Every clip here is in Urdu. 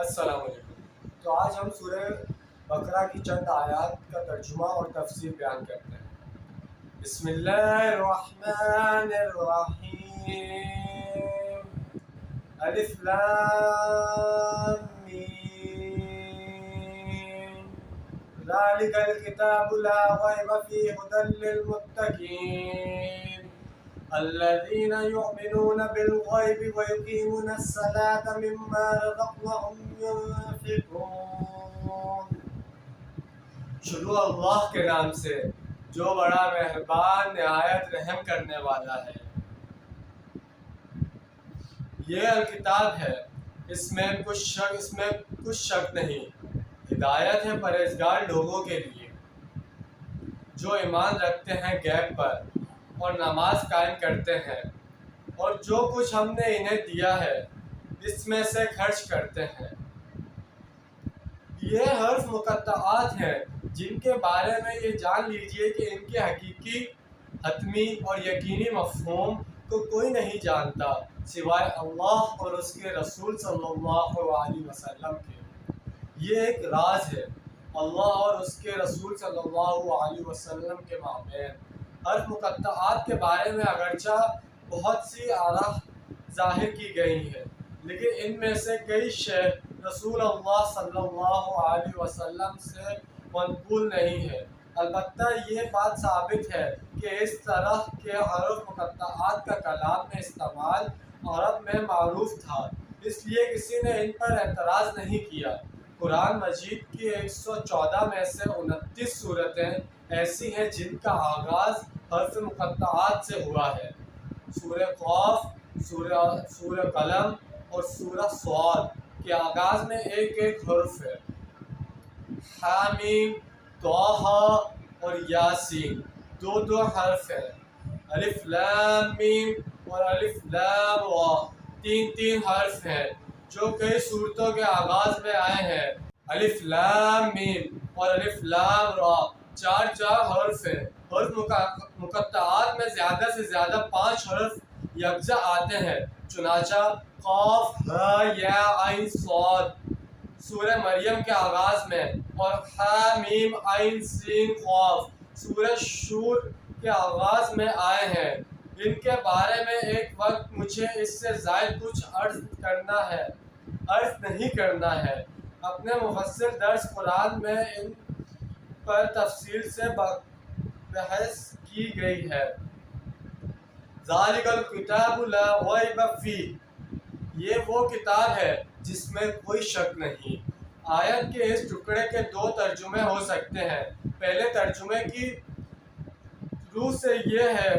السلام علیکم۔ تو آج ہم سورہ بقرہ کی چند آیات کا ترجمہ اور تفسیر بیان کرتے ہیں۔ بسم اللہ الرحمن الرحیم۔ الف لام میم۔ ذالک الکتاب لا ریب فیہ ھدی للمتقین الذين يؤمنون بالغيب ويقيمون الصلاة مما رزقناهم ينفقون۔ شروع اللہ کے نام سے جو بڑا مہربان نہایت رحم کرنے والا ہے۔ یہ الکتاب ہے، اس میں کچھ شک نہیں، ہدایت ہے پرہیزگار لوگوں کے لیے جو ایمان رکھتے ہیں غیب پر اور نماز قائم کرتے ہیں، اور جو کچھ ہم نے انہیں دیا ہے اس میں سے خرچ کرتے ہیں۔ یہ حرف مقطعات ہیں جن کے بارے میں یہ جان لیجئے کہ ان کے حقیقی، حتمی اور یقینی مفہوم کو کوئی نہیں جانتا سوائے اللہ اور اس کے رسول صلی اللہ علیہ وسلم کے۔ یہ ایک راز ہے اللہ اور اس کے رسول صلی اللہ علیہ وسلم کے مابین۔ حرف مقطعات کے بارے میں اگرچہ بہت سی آراء ظاہر کی گئی ہیں، لیکن ان میں سے کئی شے رسول اللہ صلی اللہ علیہ وسلم سے منقول نہیں ہے۔ البتہ یہ بات ثابت ہے کہ اس طرح کے حرف مقطعات کا کلام میں استعمال عرب میں معروف تھا، اس لیے کسی نے ان پر اعتراض نہیں کیا۔ قرآن مجید کی 114 میں سے 29 صورتیں ایسی ہیں جن کا آغاز حرف مقطعات سے ہوا ہے۔ سورہ قاف، سورہ قلم اور سورہ صاد کے آغاز میں ایک ایک حرف ہے۔ حامیم، طٰہٰ اور یاسین دو حرف ہیں۔ الف لام میم اور الف لام را تین حرف ہیں جو کئی صورتوں کے آغاز میں آئے ہیں۔ الف لام میم اور الف لام را چار حرف ہیں۔ حرف مقطعات میں زیادہ سے زیادہ 5 حرف یکجا آتے ہیں، چنانچہ قاف، ہاء، یا، عین، صاد سورہ مریم کے آغاز میں، اور حا میم عین سین قاف سورہ شور کے آغاز میں آئے ہیں۔ ان کے بارے میں ایک وقت مجھے اس سے زائد کچھ عرض نہیں کرنا ہے۔ اپنے مفصل درس قرآن میں ان پر تفصیل سے بحث کی گئی ہے۔ ذالک الکتاب لا ریب فیہ، یہ وہ کتاب ہے جس میں کوئی شک نہیں۔ آیت کے اس ٹکڑے کے 2 ترجمے ہو سکتے ہیں۔ پہلے ترجمے کی روح سے یہ ہے،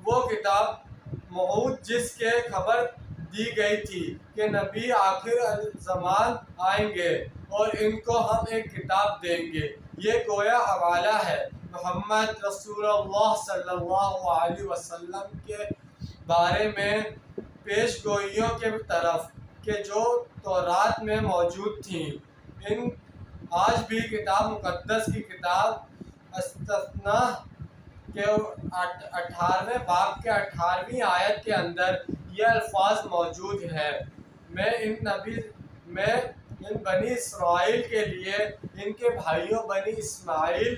وہ کتاب موعود جس کے خبر دی گئی تھی کہ نبی آخر الزمان آئیں گے اور ان کو ہم ایک کتاب دیں گے۔ یہ گویا حوالہ ہے محمد رسول اللہ صلی اللہ علیہ وسلم کے بارے میں پیش گوئیوں کے طرف کہ جو تورات میں موجود تھیں۔ ان آج بھی کتاب مقدس کی کتاب استثنا کے 18ویں باب کے 18ویں آیت کے اندر یہ الفاظ موجود ہیں، میں ان بنی اسرائیل کے لیے ان کے بھائیوں بنی اسماعیل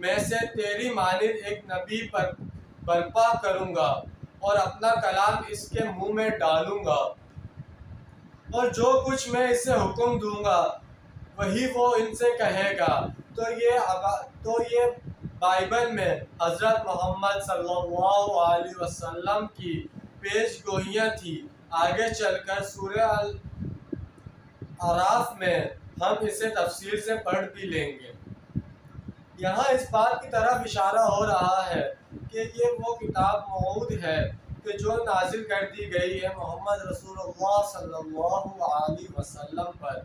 میں سے تیری مانند ایک نبی برپا کروں گا اور اپنا کلام اس کے منہ میں ڈالوں گا، اور جو کچھ میں اسے حکم دوں گا وہی وہ ان سے کہے گا۔ تو یہ بائبل میں حضرت محمد صلی اللہ علیہ وسلم کی پیش گوئیاں تھی۔ آگے چل کر سورہ اعراف میں ہم اسے تفصیل سے پڑھ بھی لیں گے۔ یہاں اس بات کی طرف اشارہ ہو رہا ہے کہ یہ وہ کتاب موعود ہے کہ جو نازل کر دی گئی ہے محمد رسول اللہ صلی اللہ علیہ وسلم پر۔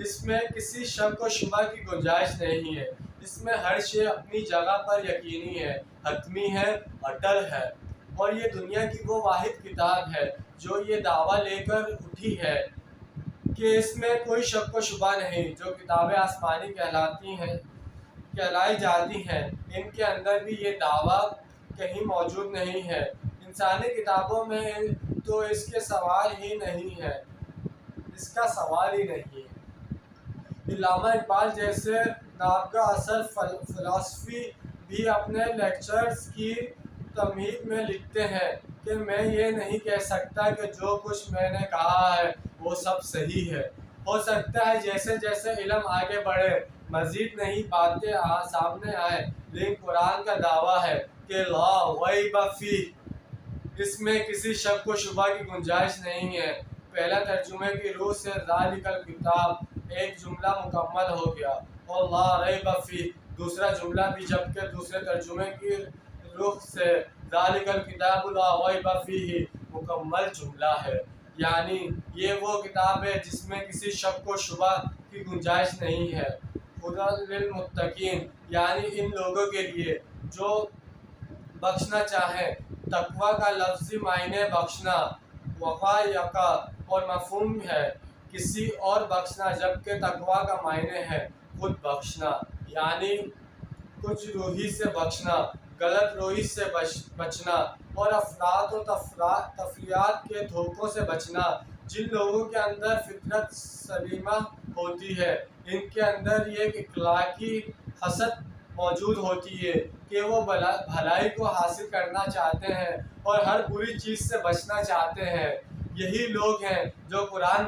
اس میں کسی شک و شبہ کی گنجائش نہیں ہے، اس میں ہر شے اپنی جگہ پر یقینی ہے، حتمی ہے، اٹل ہے، اور یہ دنیا کی وہ واحد کتاب ہے جو یہ دعویٰ لے کر اٹھی ہے کہ اس میں کوئی شک و شبہ نہیں۔ جو کتابیں آسمانی کہلائی جاتی ہیں، ان کے اندر بھی یہ دعویٰ کہیں موجود نہیں ہے۔ انسانی کتابوں میں تو اس کے سوال ہی نہیں ہے۔ کا سوال ہی نہیں ہے۔ علامہ اقبال جیسے نابغہ اثر فلسفی بھی اپنے لیکچرز کی تمہید میں لکھتے ہیں کہ میں یہ نہیں کہہ سکتا کہ جو کچھ میں نے کہا ہے وہ سب صحیح ہے۔ ہو سکتا ہے جیسے جیسے علم آگے بڑھے مزید نئی باتیں سامنے آئیں، لیکن قرآن کا دعویٰ ہے کہ لا ریب فیہ، اس میں کسی شک و شبہ کی گنجائش نہیں ہے۔ پہلا ترجمے کی روح سے ذالک الکتاب ایک جملہ مکمل ہو گیا، اور لا ریب فیہ دوسرا جملہ بھی، جبکہ دوسرے ترجمے کی روح سے ذالک الکتاب لا ریب فیہ مکمل جملہ ہے، یعنی یہ وہ کتاب ہے جس میں کسی شک و شبہ کی گنجائش نہیں ہے۔ ہدی للمتقین، یعنی ان لوگوں کے لیے جو بخشنا چاہیں۔ تقویٰ کا لفظی معنی بخشنا، وقا یقا اور مفہوم ہے کسی اور بخشنا، جبکہ تقویٰ کا معنی ہے خود بخشنا، یعنی کچھ روحی سے بخشنا، غلط روحی سے بچنا اور افراط و تفریعات کے دھوکوں سے بچنا۔ جن لوگوں کے اندر فطرت سلیمہ ہوتی ہے، ان کے اندر یہ اخلاقی خصلت موجود ہوتی ہے کہ وہ بھلائی کو حاصل کرنا چاہتے ہیں اور ہر بری چیز سے بچنا چاہتے ہیں۔ یہی لوگ ہیں جو قرآن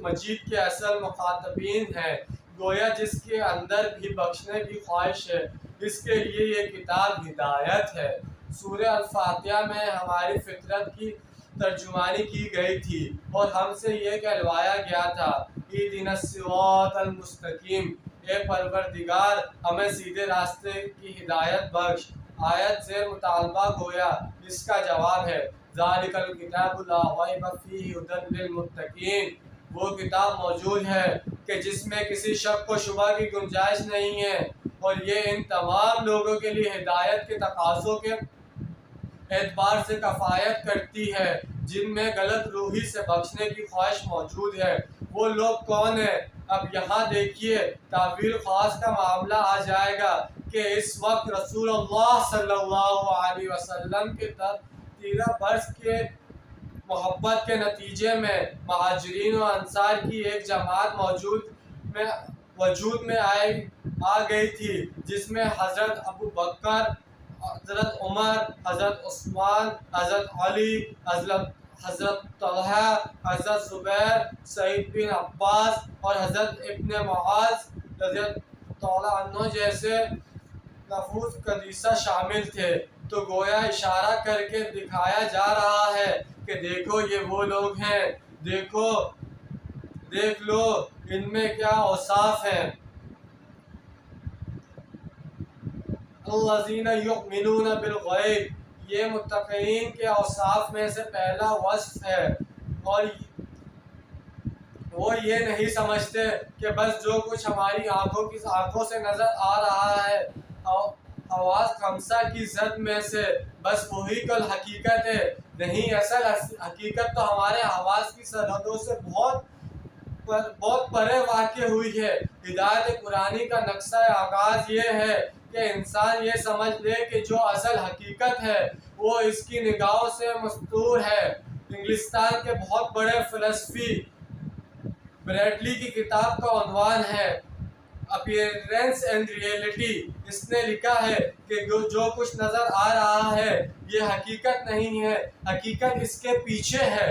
مجید کے اصل مخاطبین ہیں، گویا جس کے اندر بھی بخشنے کی خواہش ہے، اس کے لیے یہ کتاب ہدایت ہے۔ سورہ الفاتحہ میں ہماری فطرت کی ترجمانی کی گئی تھی اور ہم سے یہ کہلوایا گیا تھا، اہدنا الصراط المستقیم، اے پروردگار ہمیں سیدھے راستے کی ہدایت بخش۔ آیت سے مطالبہ گویا اس کا جواب ہے، ذالک الکتاب لا ریب فیہ ھدی للمتقین، وہ کتاب موجود ہے کہ جس میں کسی شک و شبہ کی گنجائش نہیں ہے، اور یہ ان تمام لوگوں کے لیے ہدایت کے تقاضوں کے اعتبار سے کفایت کرتی ہے جن میں غلط روحی سے بخشنے کی خواہش موجود ہے۔ وہ لوگ کون ہیں؟ اب یہاں دیکھیے تعویل خاص کا معاملہ آ جائے گا کہ اس وقت رسول اللہ صلی اللہ علیہ وسلم کے تیرہ برس کے محبت کے نتیجے میں مہاجرین و انصار کی ایک جماعت وجود میں آ گئی تھی، جس میں حضرت ابو بکر، حضرت عمر، حضرت عثمان، حضرت علی، حضرت طلحہ، حضرت زبیر، سعید بن عباس اور حضرت ابن معاذ رضی اللہ عنہ جیسے نفوس قدیسہ شامل تھے۔ تو گویا اشارہ کر کے دکھایا جا رہا ہے کہ دیکھو یہ وہ لوگ ہیں، دیکھ لو ان میں کیا اوصاف ہیں۔ الذین یؤمنون بالغیب، یہ متقین کے اوصاف میں سے پہلا وصف ہے، اور وہ یہ نہیں سمجھتے کہ بس جو کچھ ہماری آنکھوں سے نظر آ رہا ہے حواس خمسہ کی زد میں سے بس وہی کل حقیقت ہے۔ نہیں، اصل حقیقت تو ہمارے حواس کی سرحدوں سے بہت پرے واقع ہوئی ہے۔ ہدایت قرآنی کا نقشہ آغاز یہ ہے کہ انسان یہ سمجھ لے کہ جو اصل حقیقت ہے وہ اس کی نگاہوں سے مستور ہے۔ انگلستان کے بہت بڑے فلسفی بریڈلی کی کتاب کا عنوان ہے اپیئرنس اینڈ ریئلٹی۔ اس نے لکھا ہے کہ جو کچھ نظر آ رہا ہے یہ حقیقت نہیں ہے، حقیقت اس کے پیچھے ہے۔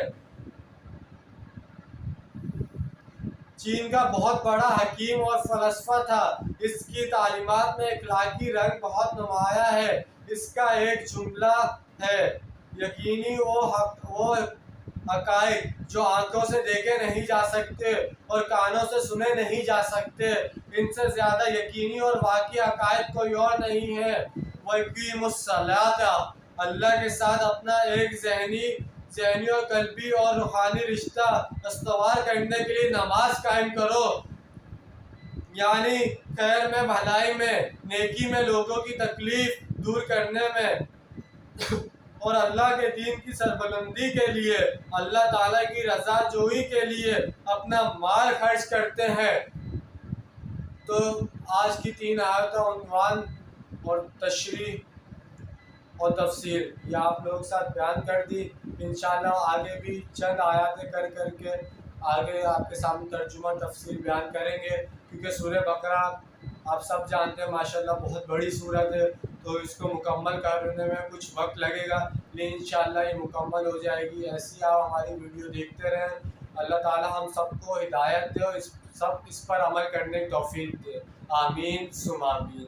چین کا بہت بڑا حکیم اور فلسفہ تھا، اس کی تعلیمات میں اخلاقی رنگ بہت نمایاں ہے۔ اس کا ایک جملہ ہے، یقینی وہ حقائق جو آنکھوں سے دیکھے نہیں جا سکتے اور کانوں سے سنے نہیں جا سکتے، ان سے زیادہ یقینی اور واقعی حقائق کوئی اور نہیں ہے۔ وَيُقِيمُ الصَّلَاةَ، اللہ کے ساتھ اپنا ایک ذہنی اور قلبی اور روحانی رشتہ استوار کرنے کے لیے نماز قائم کرو، یعنی خیر میں، بھلائی میں، نیکی میں، لوگوں کی تکلیف دور کرنے میں اور اللہ کے دین کی سربلندی کے لیے، اللہ تعالیٰ کی رضا جوئی کے لیے اپنا مال خرچ کرتے ہیں۔ تو آج کی 3 آیتوں عنوان اور تشریح اور تفسیر یہ آپ لوگوں کے ساتھ بیان کر دی۔ انشاءاللہ آگے بھی چند آیاتیں کر کے آگے آپ کے سامنے ترجمہ تفسیر بیان کریں گے، کیونکہ سورہ بقرہ آپ سب جانتے ہیں ماشاءاللہ بہت بڑی سورت ہے، تو اس کو مکمل کرنے میں کچھ وقت لگے گا، لیکن انشاءاللہ یہ مکمل ہو جائے گی۔ ایسی آپ ہماری ویڈیو دیکھتے رہیں، اللہ تعالی ہم سب کو ہدایت دے اور اس پر عمل کرنے کی توفیق دے، آمین ثم آمین۔